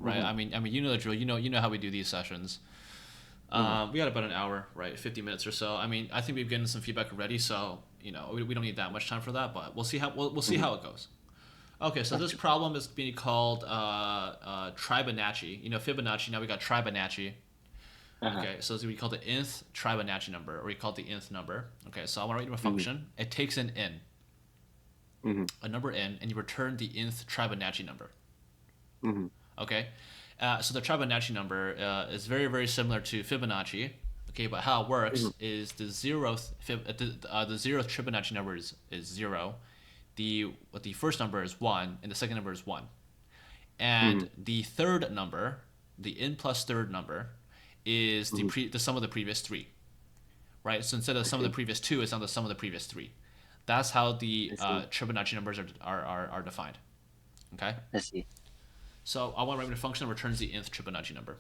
right? Mm-hmm. I mean, you know the drill. You know how we do these sessions. Mm-hmm. We got about an hour, right? 50 minutes or so. I mean, I think we've gotten some feedback already, so we don't need that much time for that. But we'll see Mm-hmm. how it goes. Okay, so Sounds this good. problem is being called tribbonaci. Fibonacci. Now we got tribbonaci. Uh-huh. Okay, so it's we call the nth Tribonacci number, or we call it the nth number. Okay, so I want to write you a Mm-hmm. function. It takes an n, Mm-hmm. a number n, and you return the nth Tribonacci number. Mm-hmm. Okay, so the Tribonacci number is very very similar to Fibonacci. Okay, but how it Mm-hmm. works is the zeroth Fibonacci number is zero. The first number is one, and the second number is one. Mm-hmm. And the third number, the n plus third number, is Mm-hmm. the sum of the previous three, right? So instead of the I sum of the see. previous two, it's now the sum of the previous three. That's how the I see. Fibonacci numbers are defined. Okay, I see. so I want to write a function that returns the nth Fibonacci number.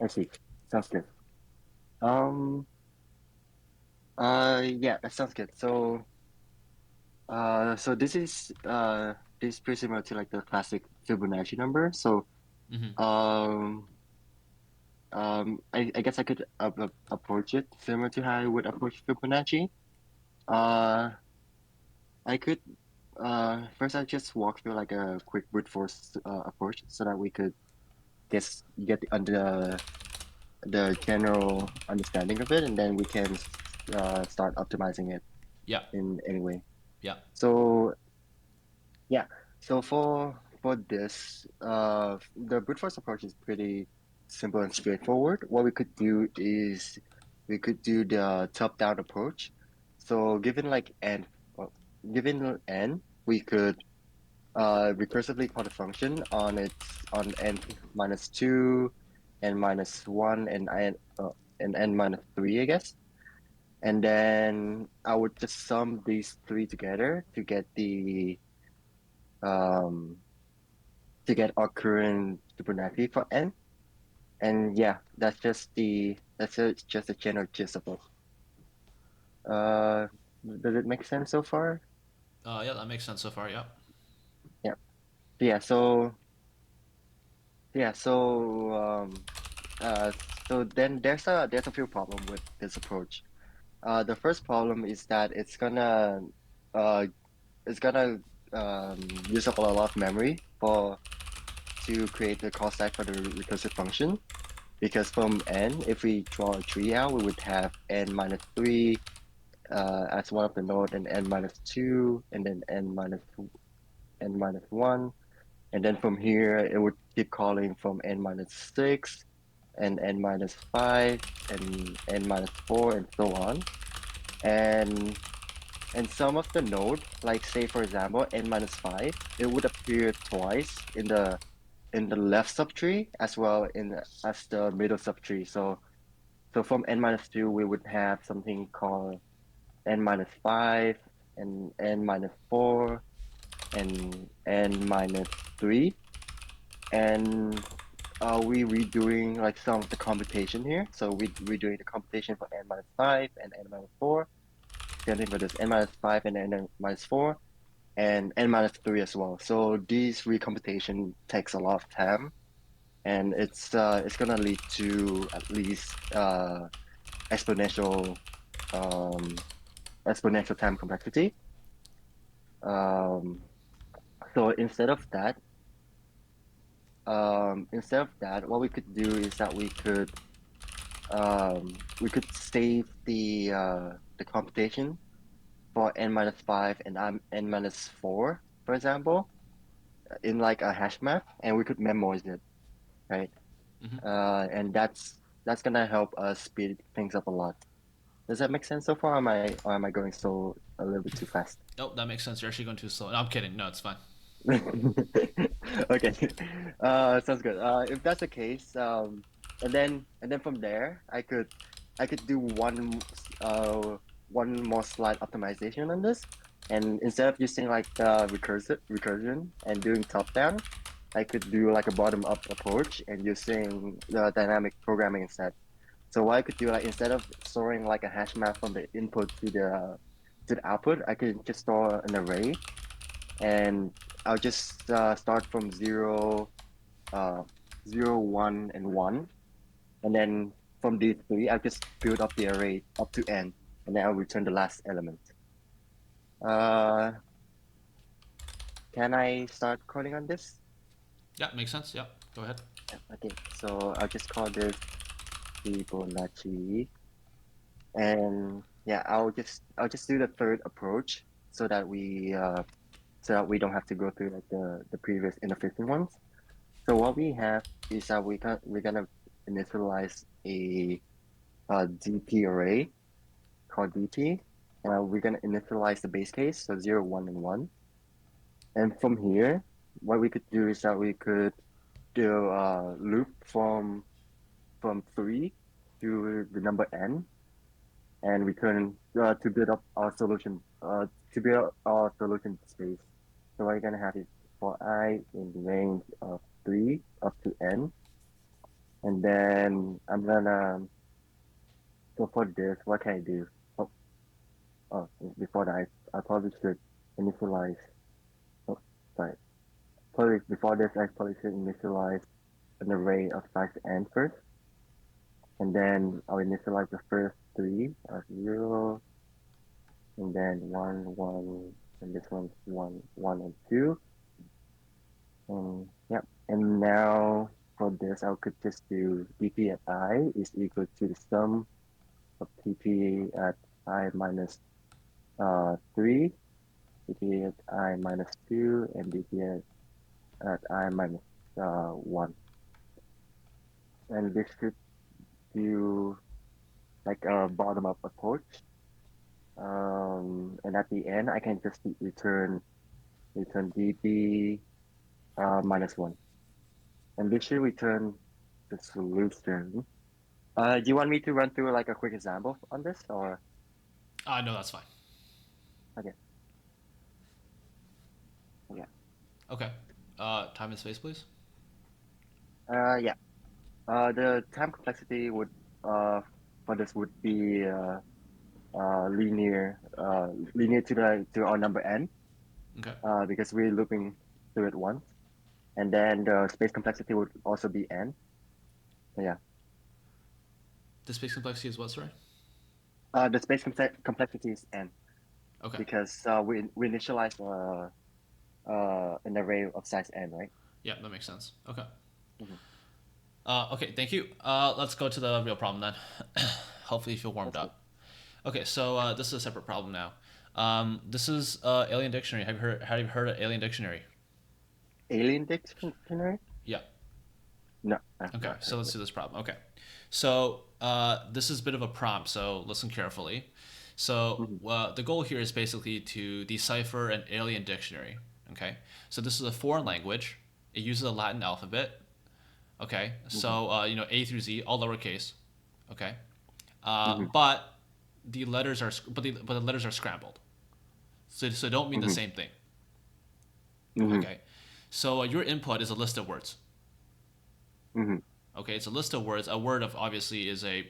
I see. Sounds good. Um. Yeah, that sounds good. So this is pretty similar to like the classic Fibonacci number. So, Mm-hmm. um, I guess I could approach it similar to how I would approach Fibonacci. Uh, I could first I just walk through like a quick brute force approach so that we could get the general understanding of it, and then we can start optimizing it Yeah, in any way. yeah. So yeah, so for this, the brute force approach is pretty simple and straightforward. What we could do is we could do the top-down approach. So well, given n, we could recursively call the function on n minus two, n minus one, and n minus three, I guess. And then I would just sum these three together um to get our current Fibonacci for n. And yeah, just the general gist of it. Uh, does it make sense so far? Yeah, that makes sense so far. Yeah. Yeah. Yeah. Yeah. So uh, then there's a few problem with this approach. The first problem is that uh it's gonna use up a lot of memory for to create the call stack for the recursive function. Because from n, if we draw a tree out, we would have n minus 3 as one of the node, and n minus 2, and then n minus 1. And then from here, it would keep calling from n minus 6, and n minus 5, and n minus 4, and so on. And some of the node, like say for example, n minus 5, it would appear twice in the left subtree as well as the middle subtree. So from n minus 2, we would have something called n minus 5 and n minus 4 and n minus 3. And we redoing like some of the computation here. So we redoing the computation for n minus 5 and n minus 4. Same thing for this n minus 5 and n minus 4 and n minus 3 as well. So these recomputation takes a lot of time, and it's gonna lead to at least exponential um, exponential time complexity. Um, so instead of that, what we could do is that we could save the computation for n minus 5 and n minus 4, for example, in like a hash map, and we could memorize it, right? Mm-hmm. And that's gonna help us speed things up a lot. Does that make sense so far? Am I going so a little bit too fast? Oh, that makes sense. You're actually going too slow. No, I'm kidding. No, it's fine. Okay. Sounds good. If that's the case, and then from there, I could do one more slide optimization on this, and instead of using like the recursion and doing top down, I could do like a bottom up approach and using the dynamic programming instead. So what I could do, like instead of storing like a hash map from the input to the output, I could just store an array, and I'll just start from zero, uh 0, 1, and 1. And then from these three, I'll just build up the array up to n, and then I'll return the last element. Uh, can I start coding on this? Yeah, makes sense. Yeah, go ahead. Yeah, okay, so I'll just call this Fibonacci, and yeah, I'll just do the third approach so that we don't have to go through like the previous inefficient ones. So what we have is that we're gonna initialize a DP array called DP. We're gonna initialize the base case, so 0, 1, and 1. And from here, what we could do is that we could do a loop from 3 to the number n, and return to build up our solution space. So what you're gonna have is for I in the range of 3 up to n, and then I'm gonna so for this, what can I do? Oh, before that, I probably should initialize. Oh, sorry. Probably before this, I probably should initialize an array of size n first, and then I'll initialize the first three as 0, and then 1, 1, and this one's 1, 1, and 2. And yep. And now for this, I could just do dp at I is equal to the sum of dp at I minus 3, dp at I minus 2, and dp at I minus 1. And this should do like a bottom up approach. And at the end, I can just return dp minus 1. And this should return the solution. Do you want me to run through like a quick example on this, or No, that's fine. okay, yeah, Okay. Time and space, please. yeah. The time complexity would for this would be linear to our number n, Okay. because we're looping through it once, and then the space complexity would also be n. So yeah, The space complexity is what, sorry? the space complexity is n Okay. because we initialize an array of size n, right? Yeah, that makes sense. Okay. Mm-hmm. Okay, thank you. Let's go to the real problem then. Hopefully you feel warmed That's good. up. Okay, so this is a separate problem now. This is Alien Dictionary. Have you heard of Alien Dictionary? Alien dictionary? Yeah. No, I've Okay, not so heard of let's it. do this problem. Okay. So this is a bit of a prompt, so listen carefully. So Mm-hmm. the goal here is basically to decipher an alien dictionary. Okay. So this is a foreign language. It uses a Latin alphabet. Okay. Mm-hmm. So A through Z, all lowercase. Okay. Mm-hmm. But the letters are scrambled. So they don't mean the Mm-hmm. same thing. Mm-hmm. Okay. So your input is a list of words. Mm-hmm. Okay, it's a list of words. A word of obviously is a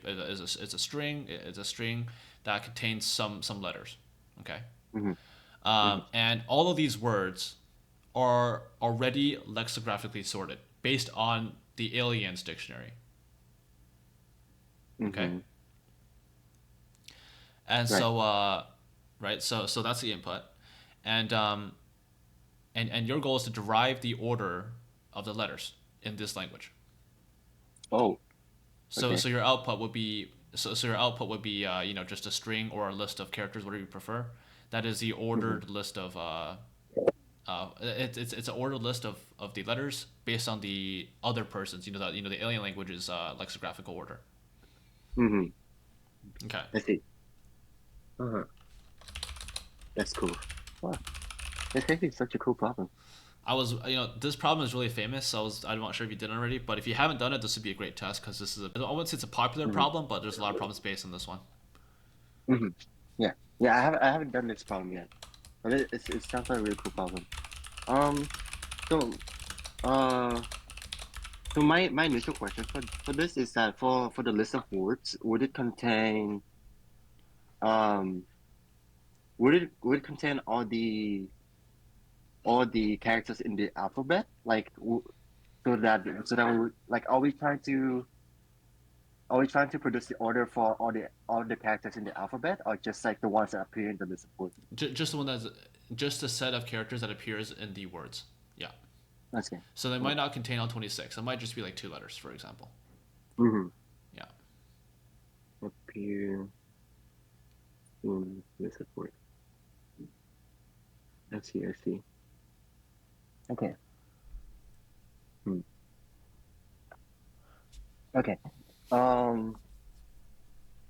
string. It's a string that contains some letters. Okay, Mm-hmm. Mm-hmm. and all of these words are already lexicographically sorted based on the Aliens dictionary. Okay, Mm-hmm. and Right. so right, so that's the input, and and your goal is to derive the order of the letters in this language. Oh, So okay. so your output would be so your output would be just a string or a list of characters, whatever you prefer. That is the Mm-hmm. ordered list of it's an ordered list of the letters based on the other persons. The alien language's lexicographical order. Mm-hmm. Okay. I see. Uh-huh. That's cool. Wow, that's actually such a cool problem. This problem is really famous. So I'm not sure if you did it already, but if you haven't done it, this would be a great test because this is I wouldn't say it's a popular Mm-hmm. problem, but there's a lot of problems based on this one. Mm-hmm. Yeah. Yeah, I haven't done this problem yet, but it sounds like a really cool problem. Um, so uh, so my initial question for this is that for the list of words, um would it contain all the characters in the alphabet? Like, so that we like are we trying to produce the order for all the characters in the alphabet, or just like the ones that appear in the list of words? Just the one that's just a set of characters that appears in the words. Yeah. Okay. So they Mm-hmm. might not contain all 26. It might just be like two letters, for example. Mm-hmm. Yeah. Appear in list of words. I see. I see. Okay. Hmm. Okay. Um.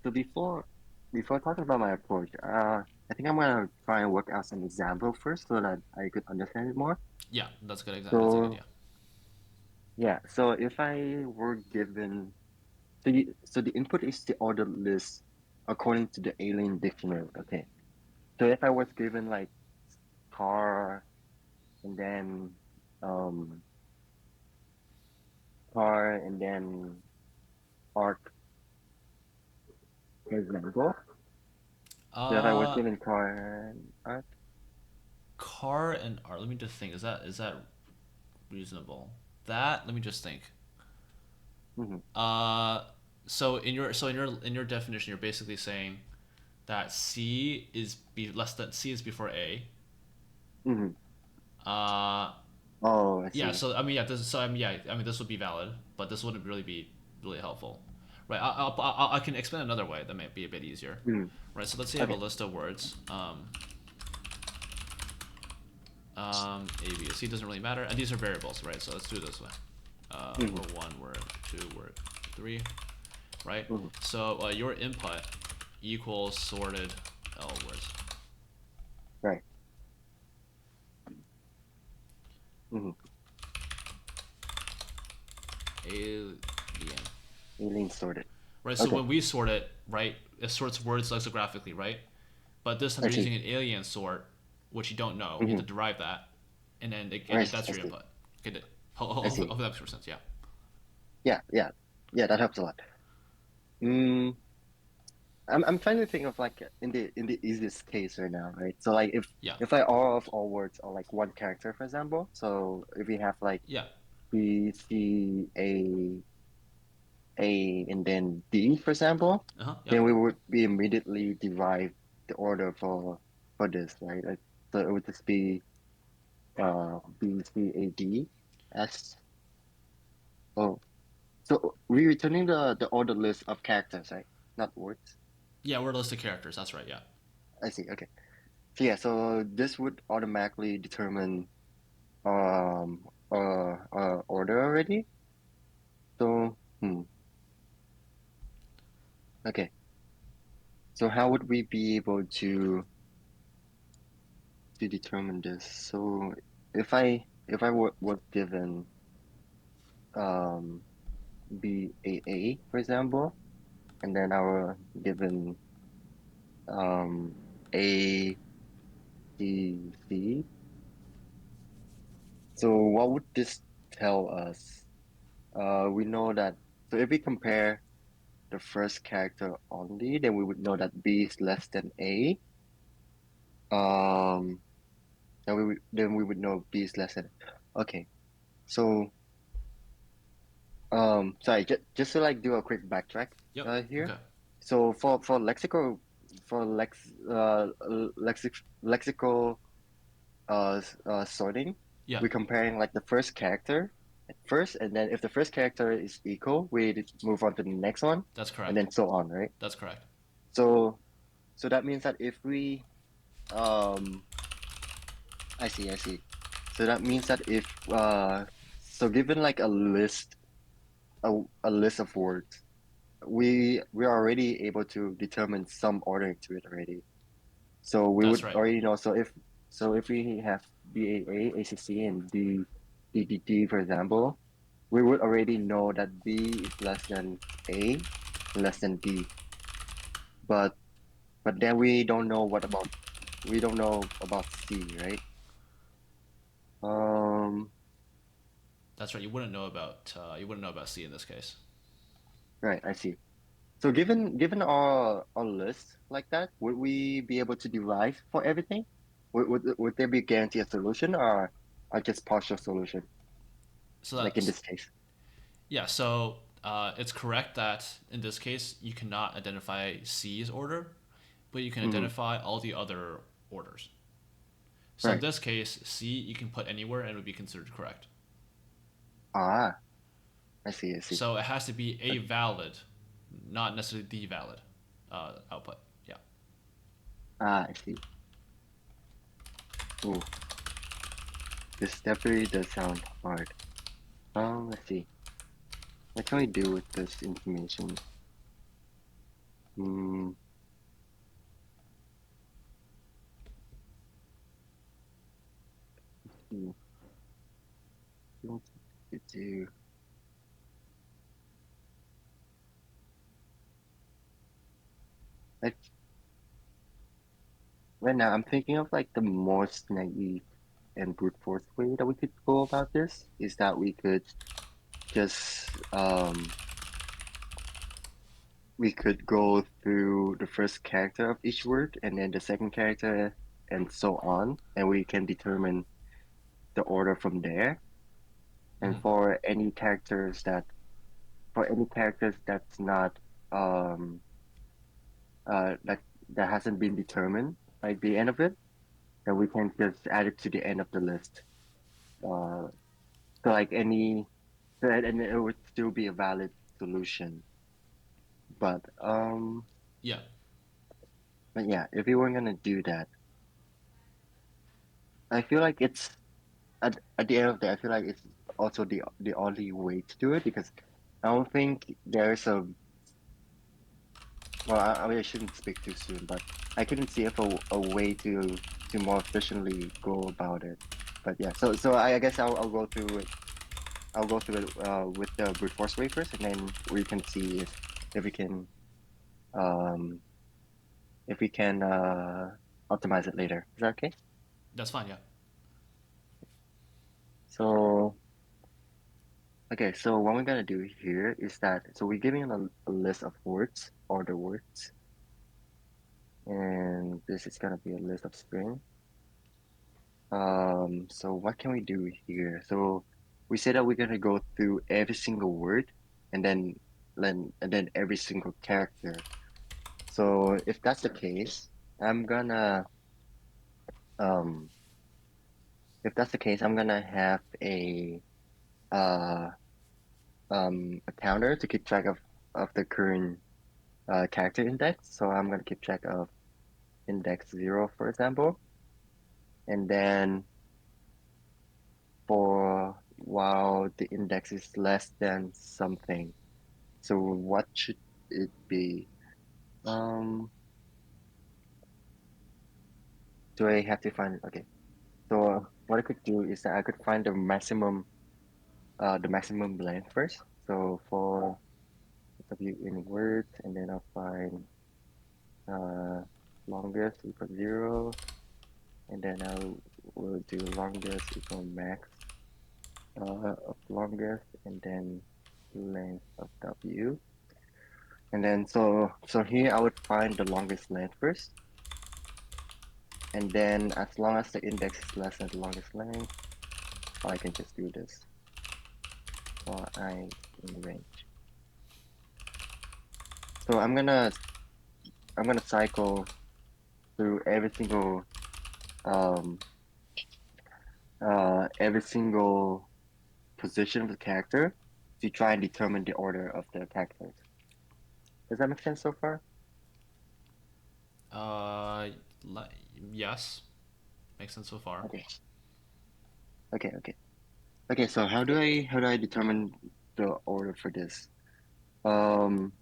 So before talking about my approach, I think I'm gonna try and work out some example first so that I could understand it more. Yeah, that's a good. That's a good. So Yeah. yeah, so if I were given so the input is the ordered list according to the alien dictionary. Okay. So if I was given like car and then um car and then art, for example. So if I was Uh, given car and art. car and art. Let me just think. Is that reasonable? That. Let me just think. Mm-hmm. Uh, so in your definition, you're basically saying that less than C is before A. Mm-hmm. Uh, Oh, I yeah. see. So I mean, yeah. This would be valid, but this wouldn't really be really helpful, right? I can explain another way that might be a bit easier, Mm-hmm. right? So let's say I have a Okay. list of words. A, B, C doesn't really matter, and these are variables, right? So let's do it this way. Mm-hmm. Word one, word two, word three, right? Mm-hmm. So your input equals sorted L words. Right. Mm-hmm. Alien. Alien sorted. Right, so Okay. when we sort it, right, it sorts words lexicographically, right? But this time I you're see. using an alien sort, which you don't know. You have Mm-hmm. to derive that, and then that's I your see. input. Okay, I see. hope that makes more sense. Yeah. Yeah, yeah. Yeah, that helps a lot. Mm, I'm trying to think of like in the easiest case right now, right? So like Yeah. if I all of all words are like one character, for example. So if we have like Yeah. B, C, A, and then D, for example, Uh huh. Yeah. then we would be immediately derive the order for this, right? Like, so it would just be B, C, A, D, S. Oh, so we returning the order list of characters, right? Not words. Yeah. We're a list of characters. That's right. Yeah. I see. Okay. So yeah, so this would automatically determine um order already. So okay. So how would we be able to determine this? So if I was given um BAA, for example, and then I were given um ACC, so what would this tell us? We know that, so if we compare the first character only, then we would know that B is less than A. Um, then we would know B is less than. Okay, so sorry, just to like do a quick backtrack Yep. here. Okay. So for lexical for lexical sorting, Yeah. we're comparing like the first character at first, and then if the first character is equal, we move on to the next one, That's and correct. then so on, right? That's correct. So so that means that if we I see, I see. So that means that if so given like a list of words, we're already able to determine some ordering to it already. So we That's would right. already know. So if we have BAA, ACC, and DDD, for example, we would already know that B is less than A, less than D. But then we don't know about C, right? Um, That's right. You wouldn't know about C in this case. right, I see. So given our list like that, would we be able to derive for everything? Would there be guaranteed a solution or just partial solution? So like in that's this case? yeah. So it's correct that in this case you cannot identify C's order, but you can Mm-hmm. identify all the other orders. So in Right. this case, C you can put anywhere and it would be considered correct. Ah, I see, I see. So it has to be a Okay. valid, not necessarily the valid output. Yeah. Ah, I see. Ooh, this definitely does sound hard. Let's see. What can we do with this information? Hmm. Hmm. What to do? Like right now, I'm thinking of like the most naive and brute force way that we could go about this is that we could just we could go through the first character of each word and then the second character and so on, and we can determine the order from there. And Mm-hmm. for any characters that's not um that hasn't been determined by the end of it, then we can just add it to the end of the list. Uh, so like any and it would still be a valid solution. But Yeah. but yeah, if we weren't gonna do that, I feel like it's at the end of the day, I feel like it's also the only way to do it because I don't think there's a well, I mean, I shouldn't speak too soon, but I couldn't see if a way to more efficiently go about it. But yeah, so I guess I'll go through it. I'll go through it with the brute force way first, and then we can see if we can um if we can optimize it later. Is that okay? That's fine. Yeah. So okay, so what we're gonna do here is that so we're giving a list of words or the words, and this is gonna be a list of string. So what can we do here? So we said that we're gonna go through every single word and then every single character. So if that's the case, I'm gonna um if that's the case, I'm gonna have uh a counter to keep track of the current character index. So I'm gonna keep track of index 0, for example, and then for while the index is less than something. So what should it be? Um, do I have to find? Okay. So what I could do is that I could find the maximum length first. So for W in words, and then I'll find uh longest equal 0, and then I will do longest equal max of longest, and then length of W. And then so here I would find the longest length first, and then as long as the index is less than the longest length, or I can just do this for I in range. So I'm gonna cycle through um every single position of the character to try and determine the order of the characters. Does that make sense so far? Uh, yes, makes sense so far. Okay. Okay. Okay, so how do I determine the order for this? Um,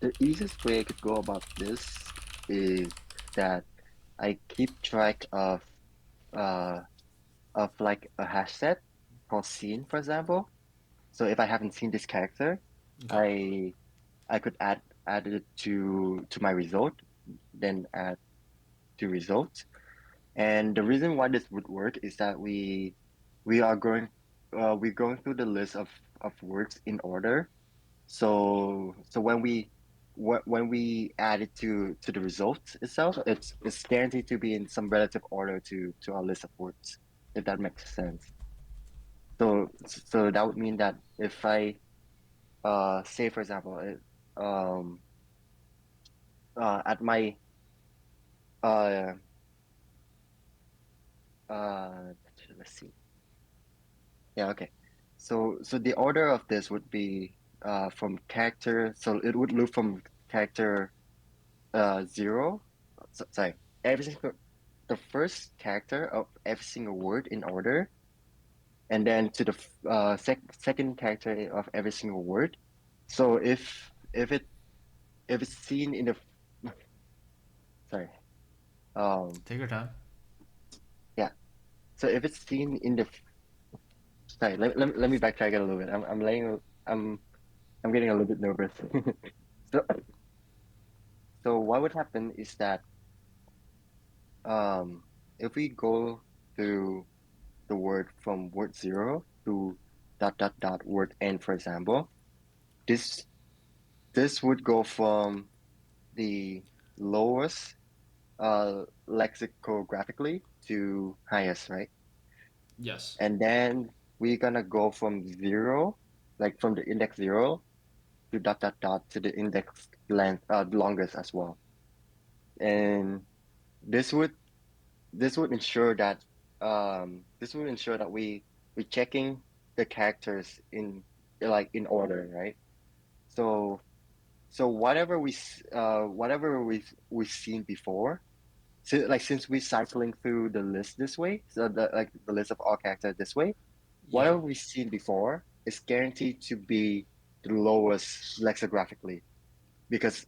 the easiest way I could go about this is that I keep track uh of like a hash set called scene, for example. So if I haven't seen this character, Okay. I I could add it to my result, then add to results. And the reason why this would work is that we are going we're going through the list of words in order. So when we add it to the result itself, it's guaranteed to be in some relative order to our list of words, if that makes sense. So that would mean that if I say for example um at my uh uh let's see. Yeah, okay. So the order of this would be from character, so it would loop from character zero. Sorry, every single the first character of every single word in order, and then to the second character of every single word. So if it's seen in the sorry Take your time. yeah, so if it's seen in the sorry, let me backtrack it a little bit. I'm I'm getting a little bit nervous. So so what would happen is that um if we go to the word from word zero to dot dot dot word n, for example, this this would go from the lowest lexicographically to highest, right? Yes. And then we're gonna go from zero, like from the index zero to dot dot dot to the index length longest as well. And this would this would ensure that we checking the characters in like in order, right? So so whatever we've seen before, since we're cycling through the list this way, so the list of all characters this way, Yeah. whatever we've seen before is guaranteed to be the lowest lexicographically because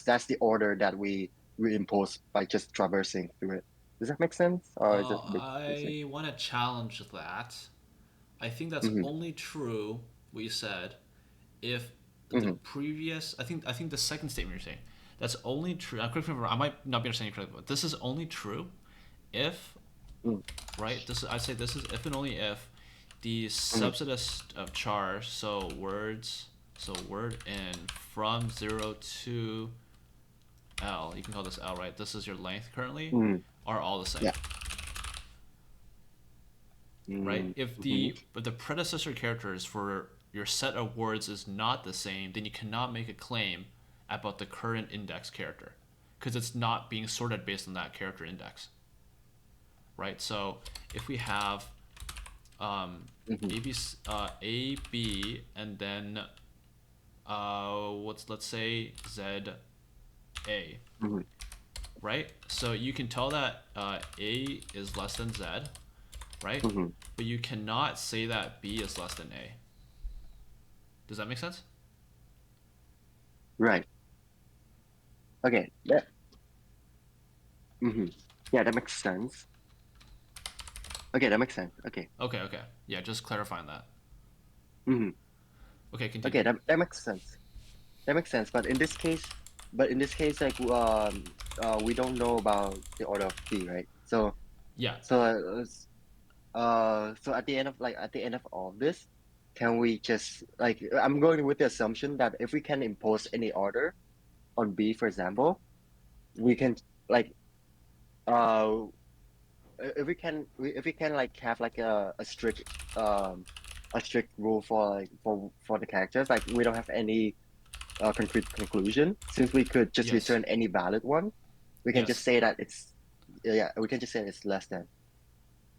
that's the order that we impose by just traversing through it. Does that make sense, or is it a bit confusing? I want to challenge that. I think that's Mm-hmm. only true, what you said, if the Mm-hmm. previous. I think the second statement you're saying, that's only true. Correct me if I'm wrong, I might not be understanding correctly, but this is only true if, right? This is, I say this is if and only if the Mm-hmm. subset of char, so words, so word in from 0 to L, you can call this L, right? This is your length currently, Mm-hmm. are all the same, Yeah. right? If Mm-hmm. the predecessor characters for your set of words is not the same, then you cannot make a claim about the current index character because it's not being sorted based on that character index, right? So if we have Mm-hmm. A B and then let's say Z A, Mm-hmm. right? So you can tell that A is less than Z, right? Mm-hmm. But you cannot say that B is less than A. Does that make sense? Right. Okay. Mm-hmm. Yeah, that makes sense. Okay, that makes sense. Okay. Okay, okay. Yeah, just clarifying that. Mm-hmm. Okay, continue. Okay, that makes sense. That makes sense. But in this case, like we don't know about the order of B, right? Yeah. So so at the end of all this, can we just like I'm going with the assumption that if we can impose any order on B, for example, we can like uh if we can like have like a strict rule for like for the characters, like we don't have any concrete conclusion, since we could just Yes. return any valid one, we can just Yes. say that it's yeah, we can just say it's less than.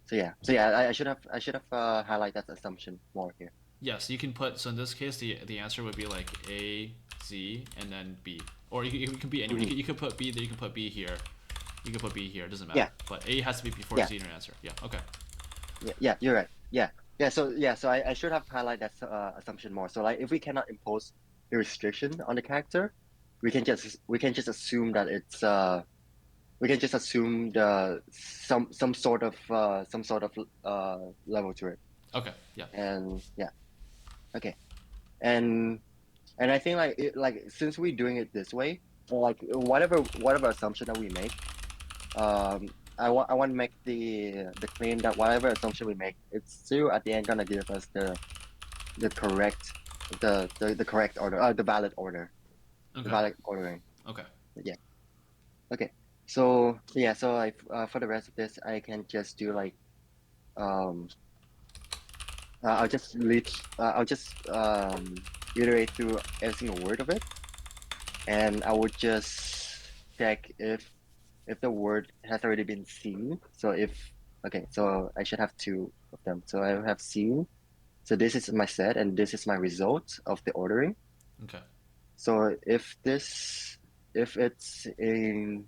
So yeah, I should have highlight that assumption more here. Yes, you can put, so in this case the answer would be like A, Z, and then B. Or you can be anywhere. Hmm. You could put B there, you can put B here. You can put B here, it doesn't matter. Yeah, But A has to be before yeah, Z in your answer. Yeah, okay. yeah, you're right. Yeah, yeah, so I should have highlight that assumption more. So like if we cannot impose a restriction on the character, we can just assume that it's we can just assume the some sort of level to it. Okay, yeah. And yeah, okay. And I think like since we're doing it this way, or like whatever assumption that we make, I want to make the claim that whatever assumption we make, it's still at the end gonna give us the correct the correct order, the Okay. valid ordering. Okay. Yeah. Okay. So yeah, so I for the rest of this, I can just do like um I'll just iterate through every single word of it, and I would just check if the word has already been seen. So if okay, so I should have two of them. So I have seen. So this is my set, and this is my result of the ordering. Okay. So if it's in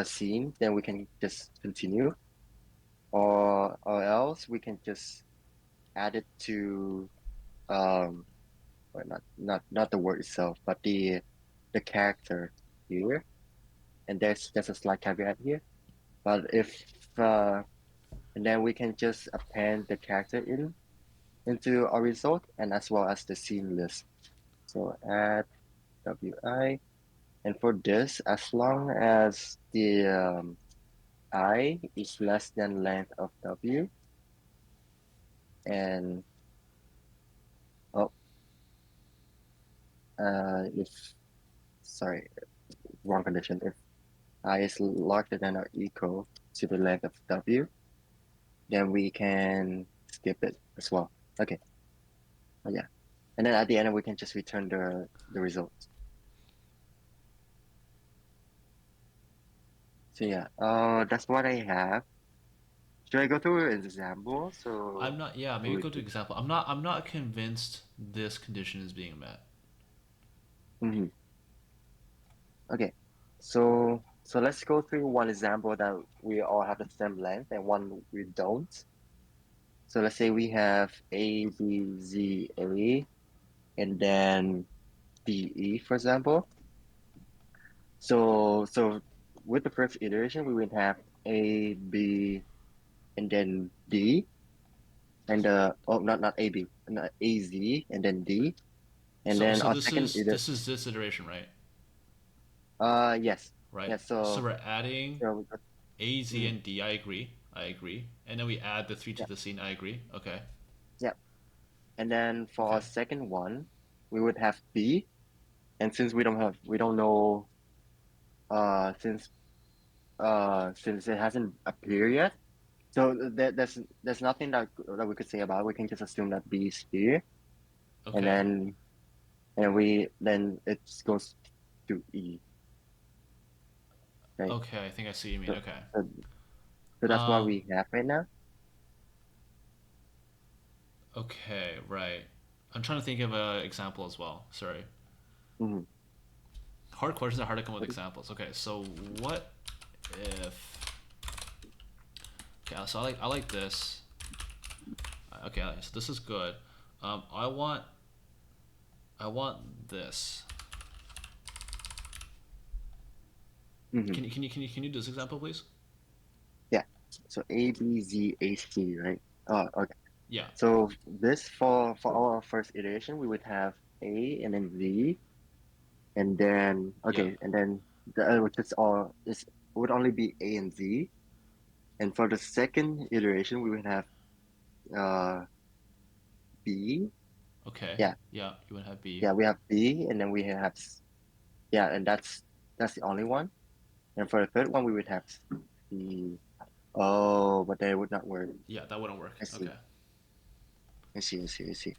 seen, then we can just continue, or else we can just add it to um or not the word itself, but the character here. And there's a slight caveat here. But if uh and then we can just append the character into our result and as well as the scene list. So add wi, and for this, as long as the I is less than length of w, and oh if sorry, wrong condition. If I is larger than or equal to the length of w, then we can skip it as well. Okay. Oh, yeah. And then at the end, we can just return the results. So yeah, that's what I have. Should I go through an example? I'm So not. Yeah, maybe we go to example. I'm not convinced this condition is being met. mhm. Okay. So let's go through one example that we all have the same length and one we don't. So let's say we have A, B, Z, A, and then D, E, for example. So with the first iteration, we would have A, B, and then D, and not A, B, not A, Z, and then D, and So then so our this second is iter this is this iteration, right? yes, Right. yes. So we're adding So we got, A, Z, mm, and D. I agree. I agree. And then we add the three to yeah, the scene. I agree. Okay. yeah, and then for our Okay. second one, we would have B, and since we don't know uh since since it hasn't appeared yet, so there's nothing that we could say about it. We can just assume that B is here, and Okay. then it goes to E, right? Okay. I think I see what you mean. So, Okay. so, so that's what Um. we have right now. Okay. Right. I'm trying to think of an example as well. Sorry. Hmm. Hard questions are hard to come with examples. Okay. So what if? Okay. So I like this. Okay. So this is good. I want this. Hmm. Can you do this example, please? Yeah. So A, B, Z, A, C, right? Oh, okay. Yeah. So this for our first iteration, we would have A and then Z, and then Yeah. okay, and then which is all is would only be A and Z. And for the second iteration, we would have uh B. Okay. Yeah, Yeah. You would have B. yeah, we have B, and then we have yeah, and that's the only one. And for the third one, we would have C. Oh, but they would not work. Yeah. That wouldn't work. I see. Okay. I see. I see. I see.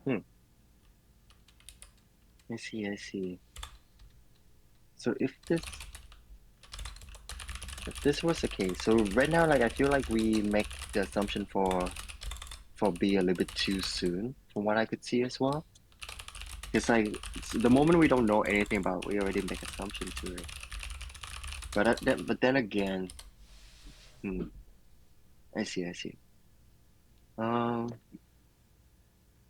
Hmm. I see. I see. So if this was the case, so right now, like I feel like we make the assumption for B a little bit too soon, from what I could see as well. It's like the moment we don't know anything about, we already make assumption to it. But then again, hmm, I see. I see. Um,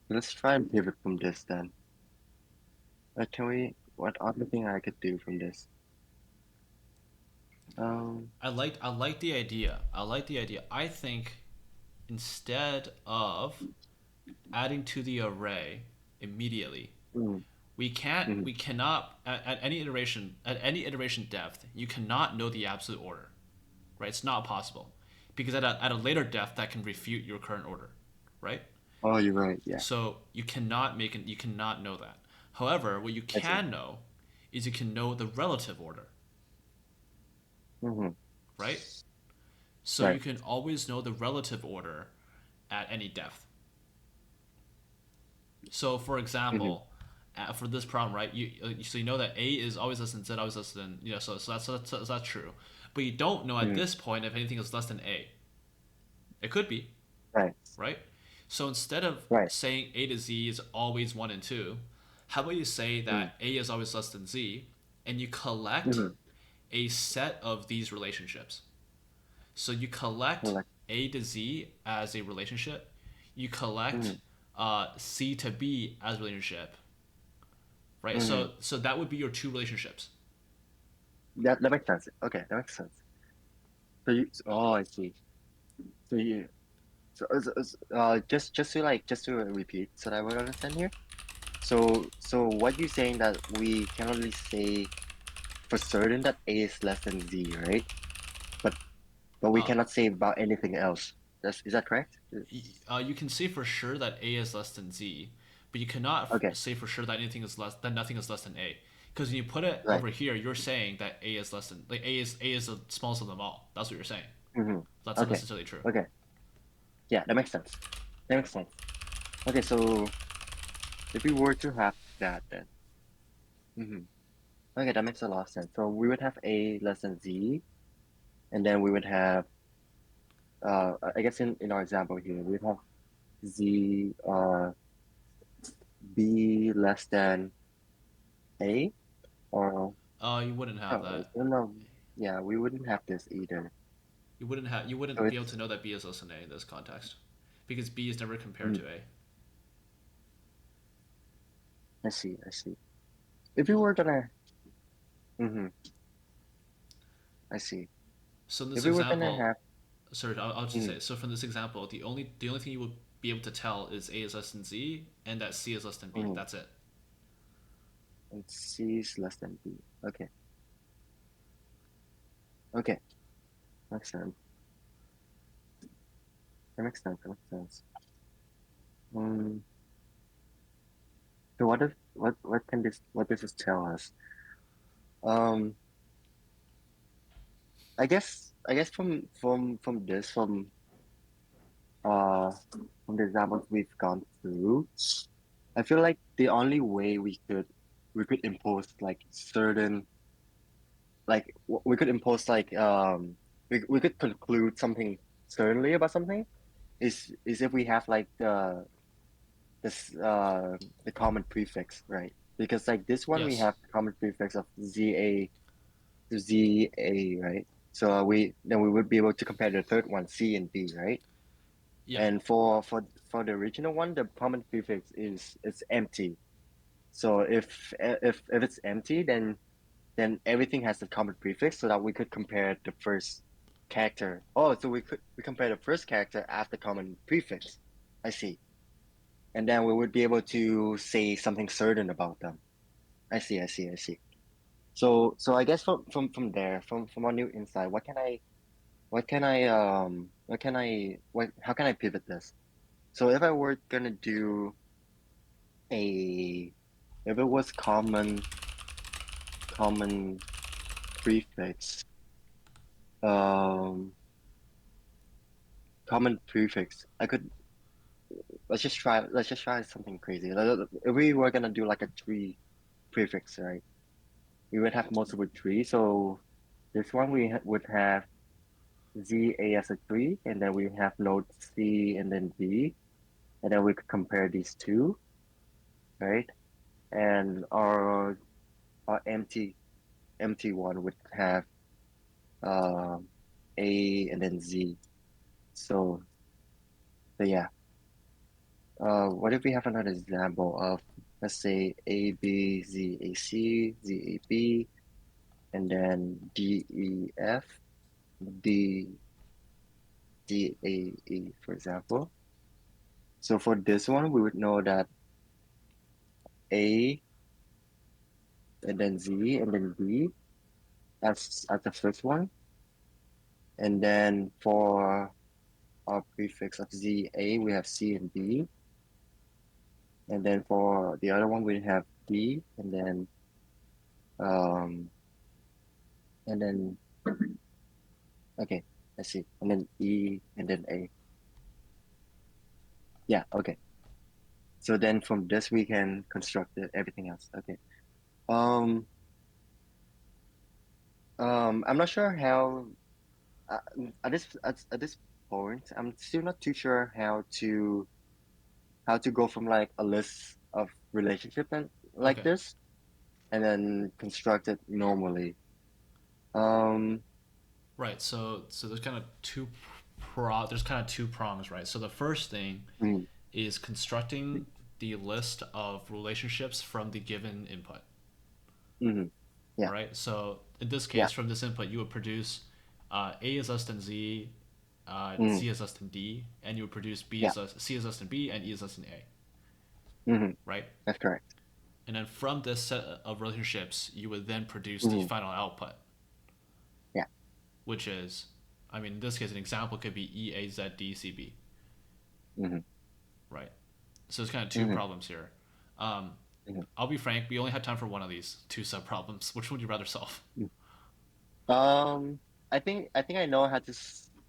let's try and pivot from this then. Can we? What other thing I could do from this? Um, I like the idea. I like the idea. I think instead of adding to the array immediately, mm, we mm, cannot at any iteration depth, you cannot know the absolute order, right? It's not possible because at a later depth that can refute your current order, right? oh, you're right. Yeah, So you cannot know that. However, what you I see. can know is you can know the relative order, Mm-hmm. right? So you Right. can always know the relative order at any depth. So for Mm-hmm. example, for this problem, right? So you know that a is always less than z, always less than so that's true. But you don't know at Mm-hmm. this point if anything is less than a. It could be, Right. right? So instead of Right. saying a to z is always one and two, how about you say Mm-hmm. that a is always less than z, and you collect Mm-hmm. a set of these relationships. So you collect Like, a to z as a relationship, you collect mm-hmm. c to b as a relationship, right? Mm-hmm. So that would be your two relationships. That makes sense. Okay, that makes sense. Oh, I see. So you, just to repeat, so that I would understand here. So what you're saying that we can only say for certain that A is less than Z, right? But but we Uh, cannot say about anything else. Is that correct? you can say for sure that a is less than z, but you cannot Okay, say for sure that nothing is less than a. Because when you put it right. over here, you're saying that a is less than like a is the smallest of them all. That's what you're saying. Mm-hmm. That's not Okay, necessarily true. okay. Yeah, that makes sense. That makes sense. Okay, so if we were to have that then, mm-hmm. Okay, that makes a lot of sense. So we would have A less than Z, and then we would have I guess in our example here, we would have Z B less than A, or You wouldn't have no, that. no, yeah, we wouldn't have this either. You So wouldn't be able to it's know that b is less than a in this context, because b is never compared mm, to a. I see, I see. If we were gonna, mm-hmm, I see. So in If this we were gonna example, have, sorry, I'll just mm, say. So from this example, the only thing you would be able to tell is a is less than z and that c is less than b. mm, That's it. and C is less than B. Okay, okay, makes sense. That makes sense. That makes sense. Um, so what can what does this tell us? Um, I guess uh from the examples we've gone through, I feel like the only way we could impose like certain we could impose we could conclude something certainly about something is if we have like this the common prefix, right? Because like this one we Yes. have the common prefix of ZA, right? So we would be able to compare the third one, C and B, right? Yeah. And for the original one, the common prefix is empty. So if it's empty, then everything has a common prefix so that we could compare the first character. Oh, so we compare the first character after common prefix. I see. And then we would be able to say something certain about them. I see, I see, I see. So I guess from there, from our new insight, what how can I pivot this? So if I were gonna do a if it was common prefix, um common prefix, I could let's just try something crazy. If we were gonna do like a tree prefix, right? We would have multiple trees. So this one would have ZA as a tree, and then we have node C and then B, and then we could compare these two, right? And our empty one would have um A and then Z. So, so yeah. What if we have another example of, let's say, A B Z A C Z A B, and then D E F D D A E, for example. So for this one, we would know that A and then Z and then B as the first one, and then for our prefix of Z A, we have C and B, and then for the other one, we have B, um and then okay. I see. And then E and then A. Yeah, okay. So then from this we can construct everything else. Okay. Um, I'm not sure how uh, at this point, I'm still not too sure how to go from like a list of relationship and like Okay. this and then construct it normally. Um, Right. So there's kind of there's kind of two prongs, right? So the first thing mm, is constructing the list of relationships from the given input. mhm. All Yeah, right. So in this yeah, case, from this input, you would produce A is less than Z, mm, C is less than D, and you would produce yeah, C is less than B, and E is less than A. mhm. Right. That's correct. And then from this set of relationships, you would then produce the Mhm. final output, Yeah, which is, I mean, in this case, an example could be E A Z D C B. mhm, Right. So there's kind of two mhm, problems here. Um, mhm. I'll be frank, we only had time for one of these two sub problems. Which one would you rather solve? Mm. I think I know how to.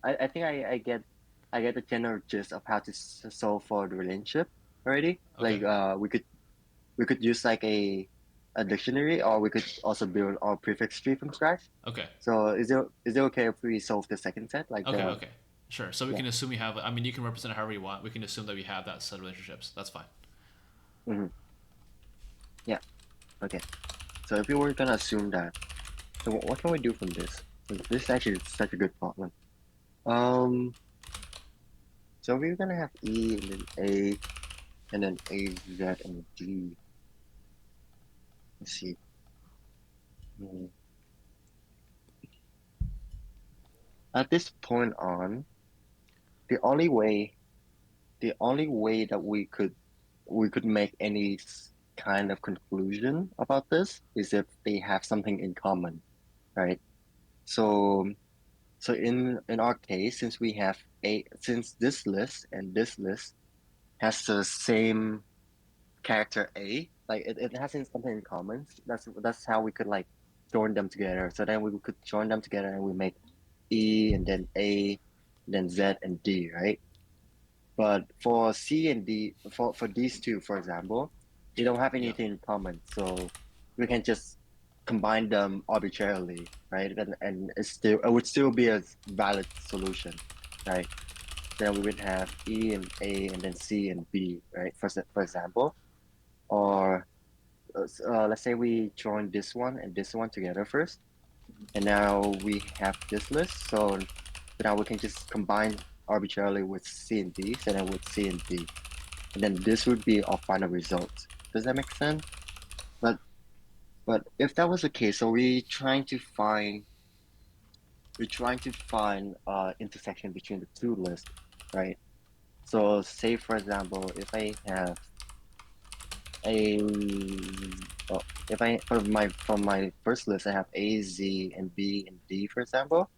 I think I get the general gist of how to solve for the relationship already. Okay. Like we could use like a dictionary, or we could also build our prefix tree from scratch. Okay. So is it okay if we solve the second set, like Okay. the Okay. Sure. So we yeah. can assume we have. I mean, you can represent it however you want. We can assume that we have that set of relationships. That's fine. Hmm. Yeah, okay. So if we were gonna assume that, so what can we do from this? This is actually such a good problem. Um, so we're gonna have E and then A and then A, Z, and D. Let's see. Hmm. At this point on, the only way, the only way that we could make any kind of conclusion about this is if they have something in common, right? So so in our case, since this list has the same character A, like it has something in common. That's how we could like join them together. So then we could join them together and we make E and then A, then Z and D, right? But for C and D, for these two, for example, they don't have Yeah. anything in common. So we can just combine them arbitrarily, right? And it would still be a valid solution, right? Then we would have E and A and then C and B, right? For example, or let's say we join this one and this one together first, and now we have this list. So now we can just combine arbitrarily with C and D, so then with C and D, and then this would be our final result. Does that make sense? But but if that was the case, so we're trying to find intersection between the two lists, right? So say for example, if I have a oh, if I from my first list I have A, Z, and B and D, for example,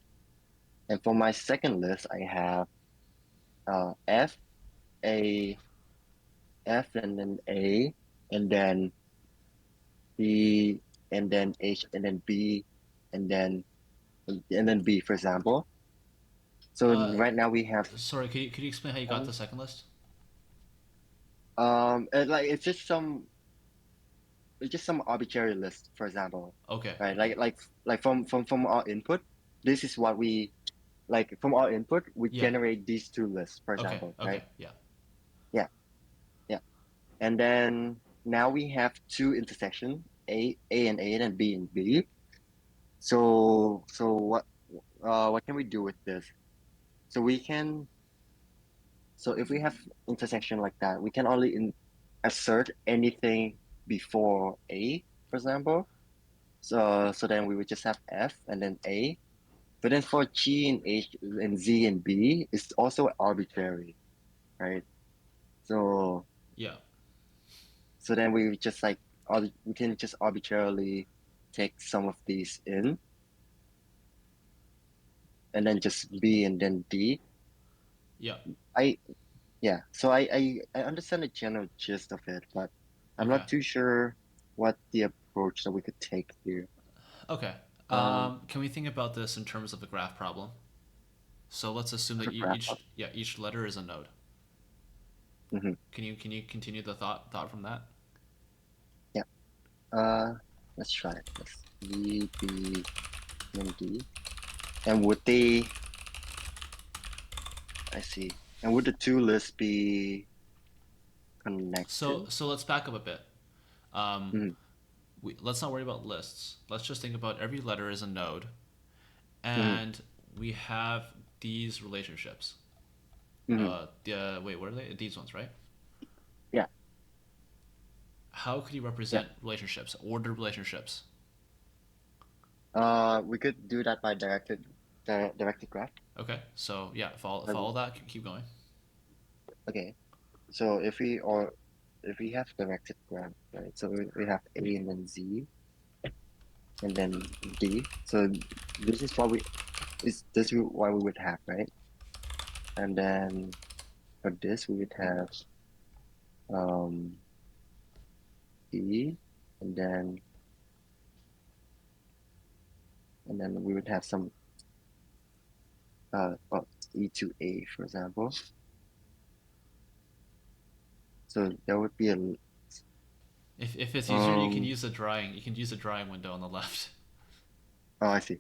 and for my second list I have F, A, F, and then A, and then B, and then H, and then B, and then B, for example. So Uh, right now we have Sorry. Could you explain how you got um the second list? like it's just some arbitrary list, for example, Okay. right? Okay. Like from our input, this is what we like from our input, we Yeah. generate these two lists, for Okay. example, Okay. right? Yeah. Yeah, yeah. And then now we have two intersection, A and B and B. So what can we do with this? So we can so if we have intersection like that, we can only assert anything before A, for example. So then we would just have F and then A. But then for G and H and Z and B, it's also arbitrary, right? So Yeah. so then we just like we can just arbitrarily take some of these in and then just B and then D. Yeah. I yeah, so I understand the general gist of it, but I'm Okay. not too sure what the approach that we could take here. Okay. Um, Can we think about this in terms of a graph problem? So let's assume of that a graph. each letter is a node. Mm-hmm. Can you continue the thought from that? Yeah. Uh, let's try it. Let's E, B, and D. And would they? I see. And would the two lists be So connected? so let's back up a bit. Um, Mm-hmm. let's not worry about lists. Let's just think about every letter is a node, Mm-hmm. and we have these relationships. Mm-hmm. Wait, what are they? These ones, right? Yeah. How could you Yeah. represent relationships, ordered relationships? We could do that by directed graph. Okay, so yeah, Um, follow that. Keep going. okay. So if we have directed graph, right? So we have A and then Z and then D. So this is what we this is what we would have, right? And then for this we would have um E and then we would have some well, E to A, for example. So there would be a If it's easier, you can um use the drawing. You can use the drawing window on the left. oh, I see.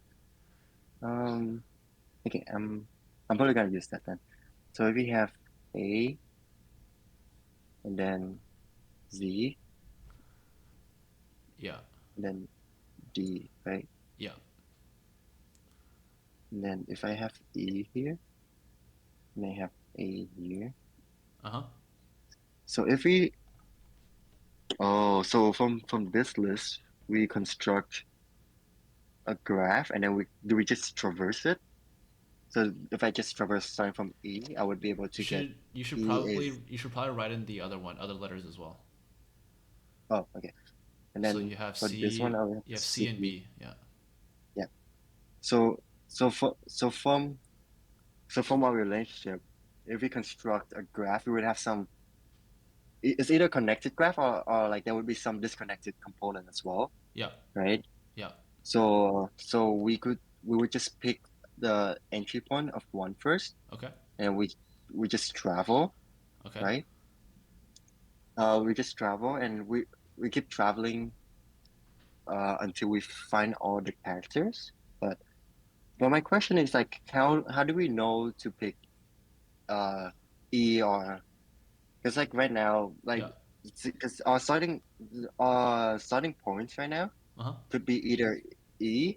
Um okay, I'm probably gonna use that then. So if we have A and then Z Yeah, and then D, right? yeah. And then if I have E here and I have A here. Uh huh. So if we so from this list we construct a graph and then we just traverse it. So if I just traverse starting from E, I would be able to get E is You should probably write in the other one, other letters as well. oh okay. And So then you have for this one I will have C C. and B. Yeah. Yeah. So so from our relationship, if we construct a graph, we would have some it's either connected graph or like there would be some disconnected component as well, Yeah. right? Yeah. So we would just pick the entry point of one first, Okay. and we just travel, Okay. right? We just travel and we keep traveling until we find all the characters. But my question is like how do we know to pick uh E or because like right now like Yeah. because starting points right now Uh huh. could be either E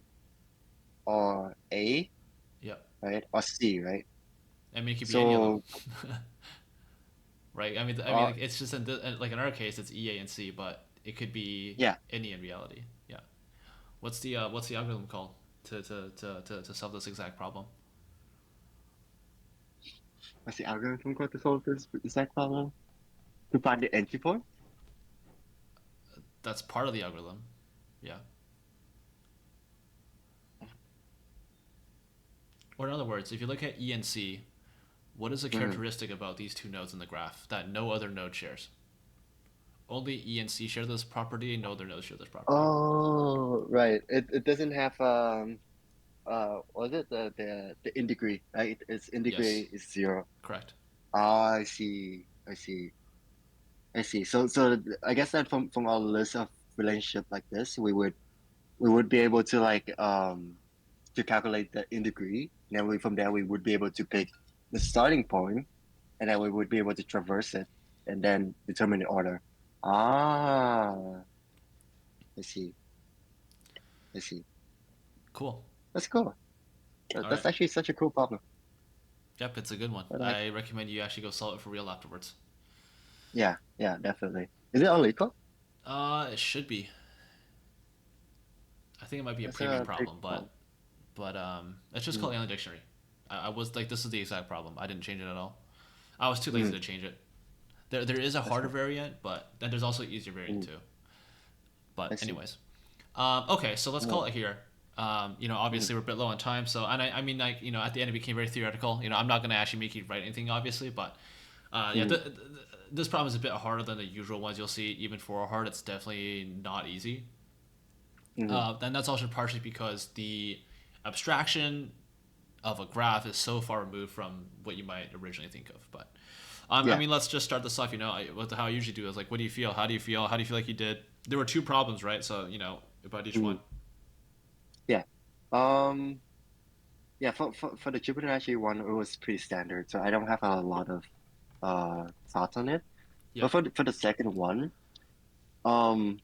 or A, Yeah. right? Or C, right? I mean, it could be any of them. So Right. uh Like, it's just like in our case, it's E, A, and C, but it could be yeah, any in reality. Yeah. What's the algorithm called to solve this exact problem? what's the algorithm called to solve this exact problem? To find the entry point? That's part of the algorithm. Yeah. Or in other words, if you look at E and C, what is a Mhm. characteristic about these two nodes in the graph that no other node shares? Only E and C share this property, no other nodes share this property. Oh, right. It doesn't have was it the in degree, right? Its in Yes, degree is zero. correct. Ah, I see. I see. I see. So I guess that from our list of relationship like this, we would be able to like to calculate the in degree. And then from there we would be able to pick the starting point, and then we would be able to traverse it and then determine the order. Ah, I see. I see. Cool. That's cool. All right. That's actually such a cool problem. Yep, it's a good one. I like. I recommend you actually go solve it for real afterwards. Yeah, yeah, definitely. Is it on Leetcode? It should be. I think it might be a That's premium a big problem, one. but it's just Mm, called Alien Dictionary. I was like, this is the exact problem. I didn't change it at all. I was too lazy mm, to change it. There is a that's harder right. variant, but then there's also an easier variant Mm, too. I But see. anyways, okay, so let's call Mm, it here. mm, Obviously we're a bit low on time, so and I mean, like, at the end it became very theoretical. I'm not gonna actually make you write anything, obviously, but yeah, mm, this problem is a bit harder than the usual ones you'll see. Even for a hard, it's definitely not easy. mm, And that's also partially because the abstraction of a graph is so far removed from what you might originally think of. But I Yeah. mean, let's just start this off. How I usually do is like, what do you feel? How do you feel? How do you feel like you did? There were two problems, right? So about each one. Mm, yeah. Um, yeah, for the Tribbonaci one, it was pretty standard, so I don't have a lot of thoughts on it. Yeah. But for the second one, um,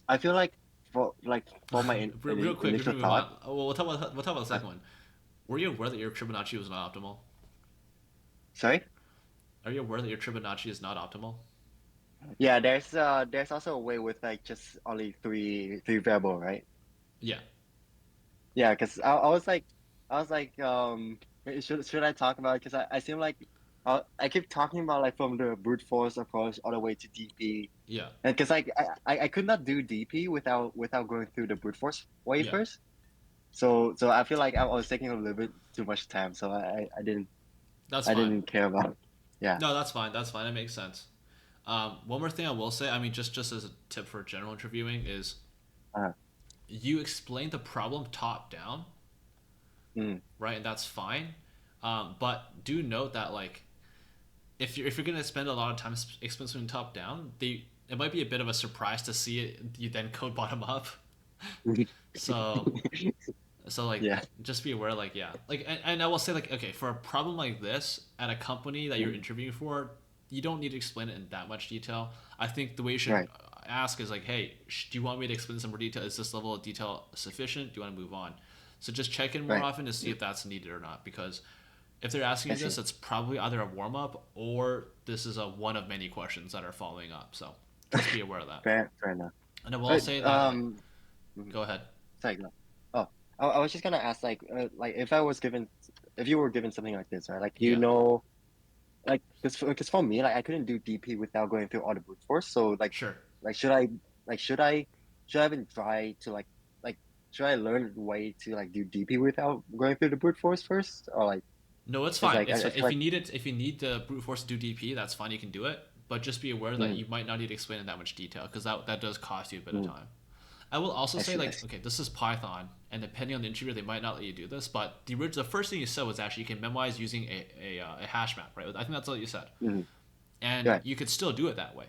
I feel like for my Real quick before initial we move thought, on. Well, we'll talk about the uh, second one. Were you aware that your Tribonacci was not optimal? sorry. Are you aware that your Tribonacci is not optimal? Yeah, there's also a way with like just only three variable, right? Yeah. Yeah, because I was like, should I talk about it? Because I seem like I keep talking about like from the brute force approach all the way to DP, Yeah. and because like I could not do DP without going through the brute force way Yeah. first. So I feel like I was taking a little bit too much time, so I didn't That's I fine. didn't care about it. Yeah. No, that's fine. That's fine. That makes sense. One more thing I will say, I mean, just as a tip for general interviewing is Uh, you explain the problem top down, mm, right? And that's fine. But do note that like if you're gonna spend a lot of time explaining top down, it might be a bit of a surprise to see it you then code bottom up. So like yeah. just be aware like yeah like and I will say like okay for a problem like this at a company that you're Mm, interviewing for you don't need to explain it in that much detail. I think the way you should right. ask is like hey do you want me to explain some more detail, is this level of detail sufficient, do you want to move on? So just check in more Right. often to see if that's needed or not, because if they're asking I you this see. it's probably either a warm-up or this is a one of many questions that are following up, so just be aware of that. Fair enough. And I will But say that like mhm. go ahead. Sorry, no. Oh, I was just gonna ask like if you were given something like this, right? Like Yeah. like because for me like I couldn't do DP without going through all the brute force. So Sure. like like should I should I even try to like should I learn a way to like do DP without going through the brute force first, or like No, it's it's fine. like I feel If like you need it, if you need the brute force to do DP, that's fine. You can do it, but just be aware that mm, you might not need to explain in that much detail because that does cost you a bit of mm, time. I will also say I like see. okay, this is Python, and depending on the interviewer, they might not let you do this. But the first thing you said was actually you can memorize using a hash map, right? I think that's all you said, Mm, and right. you could still do it that way,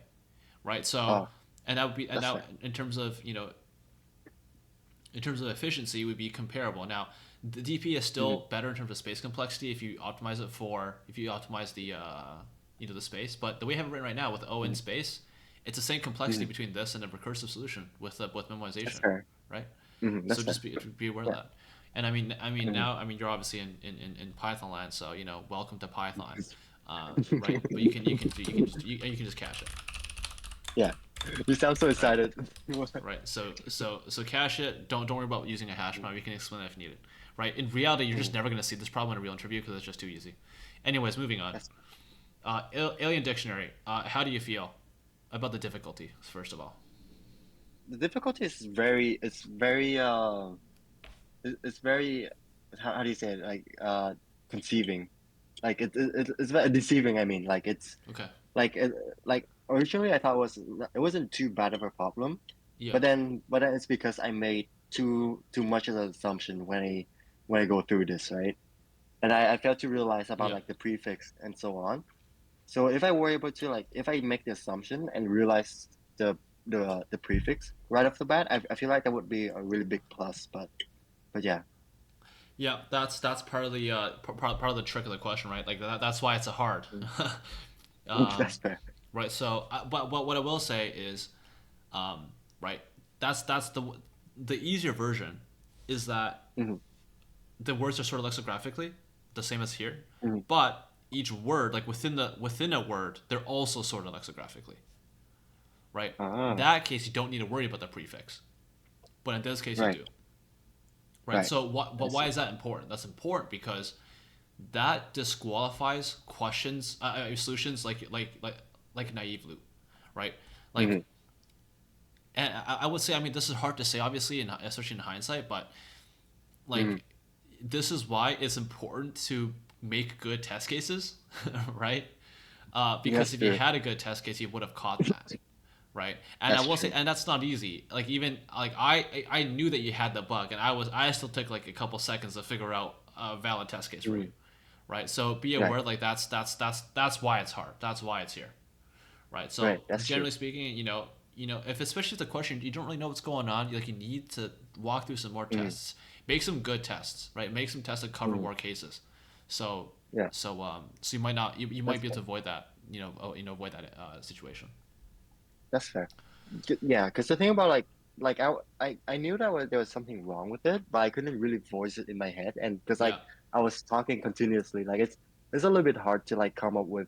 right? So, Oh, and that would be and that's now fair. in terms of in terms of efficiency would be comparable. Now, the DP is Mm, still better in terms of space complexity if you optimize the the space. But the way I have it written right now with O in mm, space, it's the same complexity mm, between this and a recursive solution with that's memorization, fair. right? So That's fair. just be aware of Yeah. that. And I mean Mm. now I mean you're obviously in Python land, so welcome to Python, right? But you can just cache it. Yeah. You sound so Right. excited. Right. So cache it. Don't worry about using a hash map. You can explain that if needed. Right. In reality, you're just Mm, never going to see this problem in a real interview because it's just too easy. Anyways, moving on. that's Alien Dictionary. How do you feel about the difficulty? First of all. the difficulty is it's very how do you say it, like conceiving, like it's very deceiving. I mean like it's Okay. like like originally I thought it wasn't too bad of a problem, Yeah. but then it's because I made too much of an assumption when I go through this, right? And I failed to realize about Yeah. like the prefix and so on. So if I were able to like if I make the assumption and realize the prefix right off the bat, I feel like that would be a really big plus. But yeah. Yeah. That's part of the part of the trick of the question, right? Like that's why it's a hard. Mm. um, That's fair. right. So, but what I will say is, um, right. That's the easier version is that Hmm. the words are sort of lexicographically the same as here, Hmm. but each word, like within a word, they're also sorted lexicographically, right? In Ah, that case, you don't need to worry about the prefix, but in this case, you right, do, right? right. So what? I But why see. is that important? That's important because that disqualifies questions, solutions like naive loop, right? Like, Hmm. and I would say, I mean, this is hard to say, obviously, especially in hindsight, but Hmm. like this is why it's important to make good test cases, right? Because That's if you true. had a good test case, you would have caught that, right? And I That's will say, true. and that's not easy. Like even like I knew that you had the bug, and I still took like a couple seconds to figure out a valid test case for you, Mm. right? So be Right. aware, like that's why it's hard. That's why it's here, right? Right. So That's true. generally speaking, if especially if the question you don't really know what's going on, like you need to walk through some more Mm. tests, make some good tests, right? Make some tests that cover Mm. more cases. So Yeah. so you might not you might That's be able fair. to avoid that, avoid that situation. That's fair. Yeah, because the thing about like I knew that there was something wrong with it, but I couldn't really voice it in my head, and because Yeah. like I was talking continuously, like it's a little bit hard to like come up with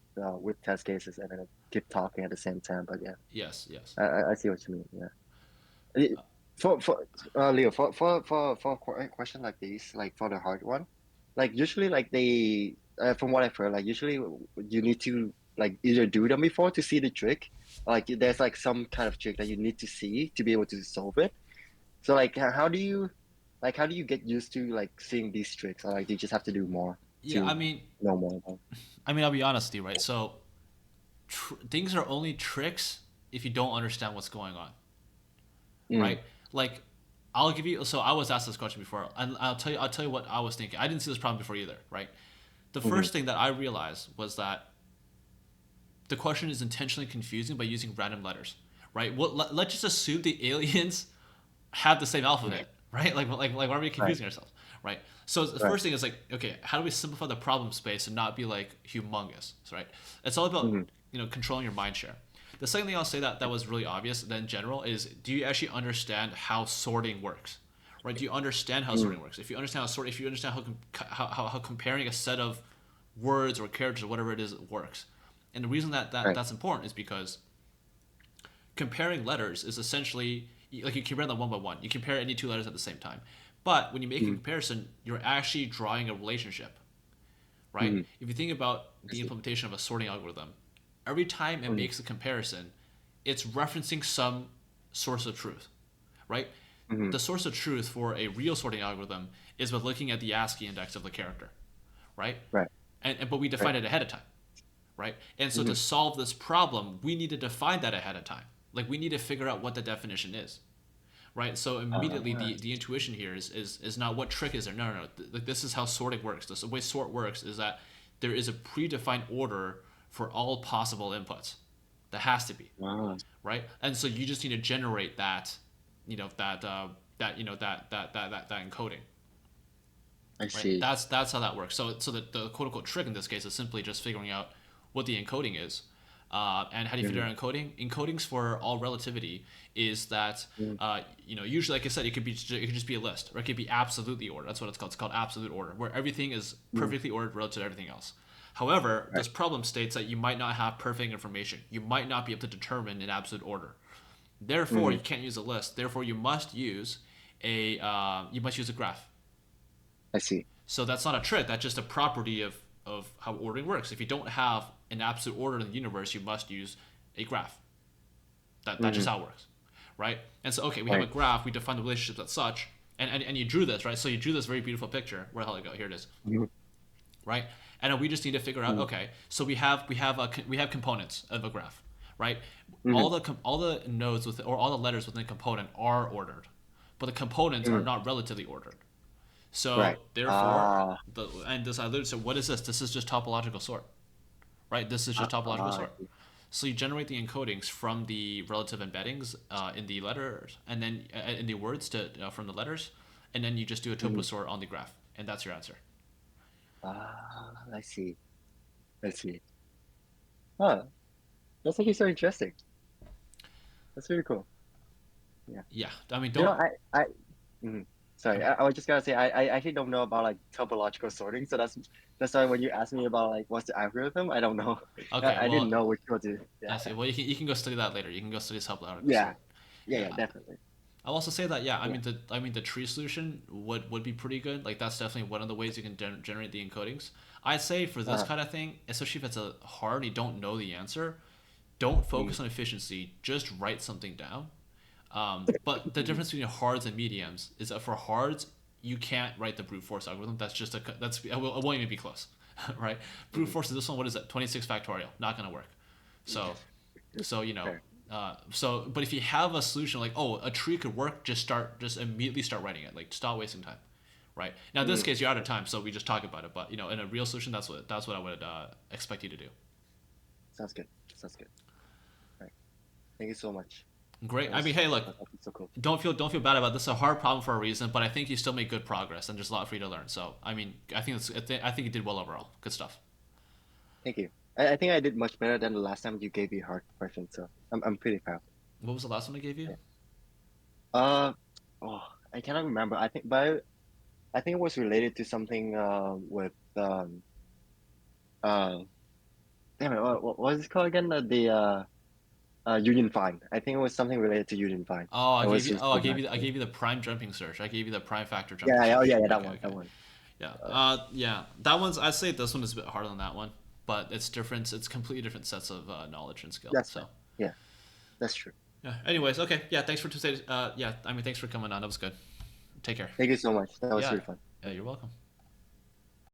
test cases and then keep talking at the same time. But yeah, Yes. Yes. I see what you mean. Yeah. It- for Leo, for a question like this, like for the hard one, like usually like they from what I've heard, like usually you need to like either do them before to see the trick, like there's like some kind of trick that you need to see to be able to solve it. So like how do you get used to like seeing these tricks, or like do you just have to do more Yeah. to know more about? I'll be honest with you, right? So things are only tricks if you don't understand what's going on, Mm, right? Like, I'll give you. So I was asked this question before, and I'll tell you what I was thinking. I didn't see this problem before either, right? The mm-hmm, first thing that I realized was that the question is intentionally confusing by using random letters, right? Let's just assume the aliens have the same mm, alphabet, right? Why are we right, confusing ourselves, right? So the right, first thing is like, okay, how do we simplify the problem space and not be like humongous, right? It's all about mm-hmm, controlling your mind share. The second thing I'll say that was really obvious then general is, do you actually understand how sorting works, right? Do you understand how mm, sorting works? If you understand if you understand how comparing a set of words or characters or whatever it is works, and the reason right, that's important is because comparing letters is essentially like you compare them one by one. You compare any two letters at the same time. But when you make a mm, comparison, you're actually drawing a relationship, right? mm, If you think about I the see. implementation of a sorting algorithm, every time it Mm, makes a comparison, it's referencing some source of truth, right? mm, The source of truth for a real sorting algorithm is by looking at the ASCII index of the character, right? right, But we right, define it ahead of time, right? And so to mm, solve this problem, we need to define that ahead of time. Like we need to figure out what the definition is, right? So immediately ah, the intuition here is not what trick is there. No, no, no. Like this is how sorting works. The way sort works is that there is a predefined order for all possible inputs. That has to be, ah, right? And so you just need to generate that, that encoding, I right? see. That's how that works. So the quote unquote trick in this case is simply just figuring out what the encoding is. And how do you figure Mm, out encoding? Encodings for all relativity is that mm, usually, like I said, it could just be a list, or it could be absolutely ordered. That's what it's called. It's called absolute order, where everything is mm, perfectly ordered relative to everything else. However, right, this problem states that you might not have perfect information. You might not be able to determine in absolute order. Therefore, mm, you can't use a list. Therefore, you must use a graph. I see. So that's not a trick. That's just a property of how ordering works. If you don't have an absolute order in the universe, you must use a graph. That's just Mm, how it works, right? And so, okay, we have a right, graph. We define the relationships as such, and you drew this, right? So you drew this very beautiful picture. Where the hell did it go? Here it is, mm, right? And then we just need to figure out, mm, okay, so we have components of a graph, right? mm, All the nodes with or all the letters within a component are ordered, but the components are mm, not relatively ordered. right. So therefore, Ah, and this I literally said, what is this? This is just topological sort, right? This is just topological I sort. see. So you generate the encodings from the relative embeddings in the letters, and then in the words from the letters, and then you just do a tuple Mm, sort on the graph, and that's your answer. I see. I see. Huh. That's actually so interesting. That's really cool. Yeah. Yeah, I mean, You know, don't. mhm. Sorry, Okay, I was just gonna say I actually don't know about like topological sorting, so that's why when you asked me about like what's the algorithm, I don't know. okay. I didn't Well, know which one to. I Yeah, see. Well, you can go study that later. You can go study topological yeah, sort. yeah, Yeah, yeah, definitely. I'll also say that yeah, Yeah. I mean the tree solution would be pretty good. Like that's definitely one of the ways you can generate the encodings. I'd say for this Uh, kind of thing, especially if it's a hard and you don't know the answer, don't mm, focus on efficiency. Just write something down. But the mm, difference between hards and mediums is that for hards you can't write the brute force algorithm. That's just a that's it won't even be close, right? Brute mm, force is this one. What is it? 26 factorial. Not gonna work. mm. So so Fair. but if you have a solution like, oh, a tree could work, just immediately start writing it. Like stop wasting time, right? Now in this Mm, case, you're out of time, so we just talk about it. But in a real solution, that's what I would expect you to do. sounds good. Sounds good. Right. Thank you so much. Great. I mean, hey, look, That's so cool. don't feel bad about this. It's a hard problem for a reason, but I think you still made good progress, and there's a lot for you to learn. So, I mean, I think you did well overall. Good stuff. Thank you. I think I did much better than the last time you gave me hard questions, so I'm pretty proud. What was the last one I gave you? Yeah. Uh, oh, I cannot remember. I think it was related to something with uh damn it, what was it called again? Union Fine. I think it was something related to Union Fine. Oh, I It gave was you. just Oh, I so gave bad. you. I gave you the prime jumping search. I gave you the prime factor jumping Yeah, yeah, oh search. yeah, yeah, that Okay, one, that okay. one. Yeah. Uh, Yeah. That one's. I'd say this one is a bit harder than that one, but it's different. It's completely different sets of knowledge and skill. that's fine. So. Yeah, that's true. Yeah. Anyways, okay. Yeah. Thanks for yeah. I mean, thanks for coming on. That was good. Take care. Thank you so much. That was Yeah. really fun. Yeah. You're welcome.